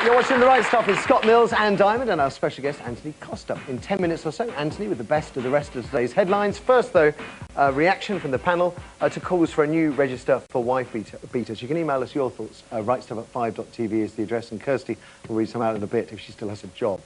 You're watching The Right Stuff with Scott Mills and Diamond and our special guest, Anthony Costa. In 10 minutes or so, Anthony with the best of the rest of today's headlines. First, though, a reaction from the panel to calls for a new register for wife beaters. You can email us your thoughts. rightstuff@5.tv is the address, and Kirsty will read some out in a bit if she still has a job.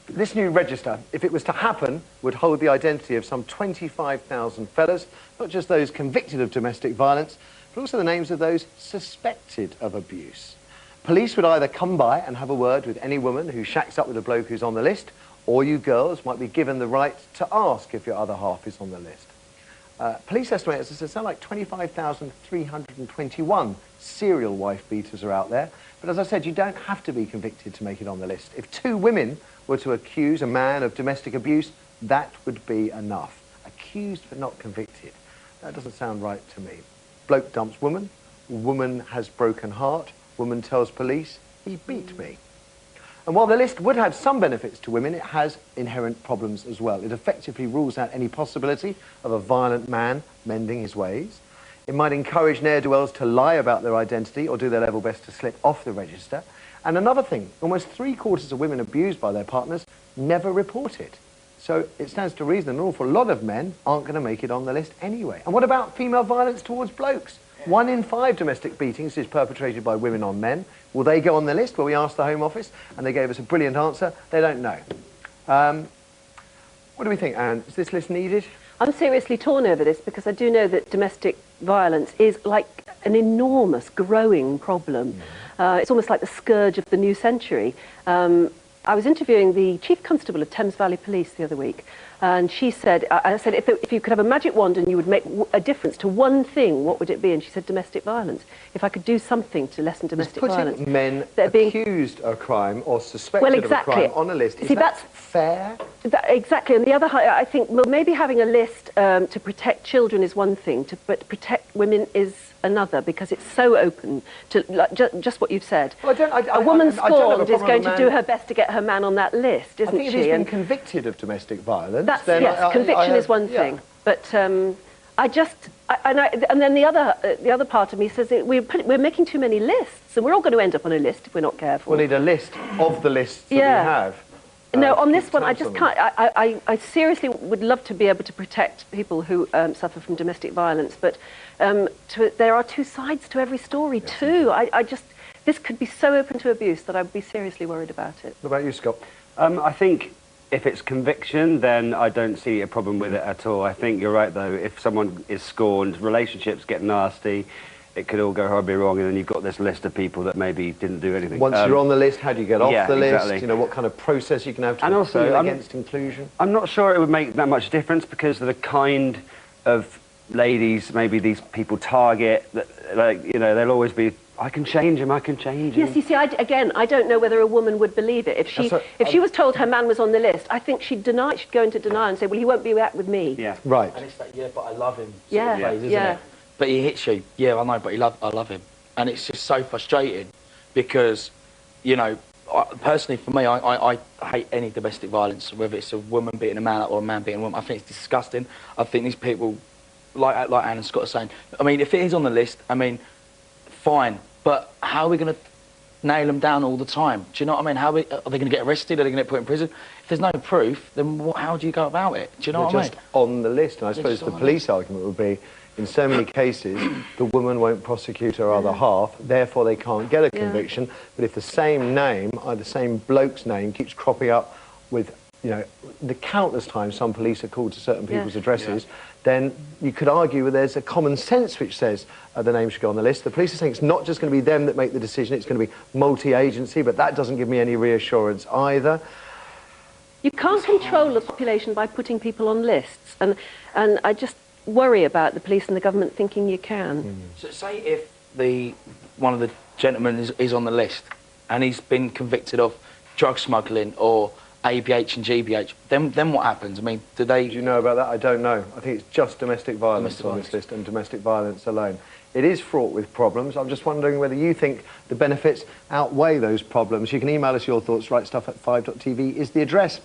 This new register, if it was to happen, would hold the identity of some 25,000 fellas, not just those convicted of domestic violence, but also the names of those suspected of abuse. Police would either come by and have a word with any woman who shacks up with a bloke who's on the list, or you girls might be given the right to ask if your other half is on the list. Police estimate it sounds like 25,321 serial wife beaters are out there, but as I said, you don't have to be convicted to make it on the list. If two women were to accuse a man of domestic abuse, that would be enough. Accused but not convicted. That doesn't sound right to me. Bloke dumps woman, woman has broken heart, woman tells police, he beat me. And while the list would have some benefits to women, it has inherent problems as well. It effectively rules out any possibility of a violent man mending his ways. It might encourage ne'er-do-wells to lie about their identity or do their level best to slip off the register. And another thing, almost 3/4 of women abused by their partners never report it. So it stands to reason an awful lot of men aren't going to make it on the list anyway. And what about female violence towards blokes? 1 in 5 domestic beatings is perpetrated by women on men. Will they go on the list? Well, we asked the Home Office, and they gave us a brilliant answer. They don't know. What do we think, Anne? Is this list needed? I'm seriously torn over this because I do know that domestic violence is like an enormous, growing problem. It's almost like the scourge of the new century. I was interviewing the Chief Constable of Thames Valley Police the other week, and she said, I said, if you could have a magic wand and you would make a difference to one thing, what would it be? And she said, domestic violence. If I could do something to lessen domestic violence. Putting men accused of a crime or suspected of a crime on a list, is that fair? Exactly. And the other, I think, well, maybe having a list to protect children is one thing, but protect women is another, because it's so open to just what you've said. Well, a woman scorned is going to do her best to get her man on that list, isn't she? I think if he's been convicted of domestic violence, then yes, conviction is one thing. But and then the other part of me says that we're making too many lists, and we're all going to end up on a list if we're not careful. We'll need a list of the lists that we have. No, on this one, I just can't. I seriously would love to be able to protect people who suffer from domestic violence, but there are two sides to every story too. This could be so open to abuse that I'd be seriously worried about it. What about you, Scott? I think if it's conviction, then I don't see a problem with it at all. I think you're right, though. If someone is scorned, relationships get nasty, it could all go horribly wrong, and then you've got this list of people that maybe didn't do anything. Once you're on the list, how do you get off the list? Exactly. You know, what kind of process you can have to appeal against inclusion? I'm not sure it would make that much difference, because of the kind of ladies maybe these people target, that, like, you know, they'll always be, I can change him, I can change him. Yes, you see, again, I don't know whether a woman would believe it. If she was told her man was on the list, I think she'd go into denial and say, well, he won't be back with me. Yeah, right. And it's that, yeah, but I love him sort of phrase, isn't it? But he hits you. Yeah, I know, but I love him. And it's just so frustrating because, you know, personally for me, I hate any domestic violence, whether it's a woman beating a man up or a man beating a woman. I think it's disgusting. I think these people, like Anne and Scott are saying, I mean, if it is on the list, I mean, fine. But how are we going to nail them down all the time? Do you know what I mean? Are they going to get arrested? Are they going to get put in prison? If there's no proof, then how do you go about it? Do you know what I mean? Just on the list. And I suppose the police argument would be, in so many cases, the woman won't prosecute her other half, therefore they can't get a conviction. But if the same name, the same bloke's name, keeps cropping up with, you know, the countless times some police are called to certain people's addresses, then you could argue that there's a common sense which says the name should go on the list. The police are saying it's not just going to be them that make the decision, it's going to be multi-agency, but that doesn't give me any reassurance either. You can't control the population by putting people on lists, and I just worry about the police and the government thinking you can. So say if one of the gentlemen is on the list and he's been convicted of drug smuggling or ABH and GBH, then what happens? I mean, do you know about that? I don't know. I think it's just domestic violence on this list, and domestic violence alone. It is fraught with problems. I'm just wondering whether you think the benefits outweigh those problems. You can email us your thoughts. Rightstuff@5.tv is the address.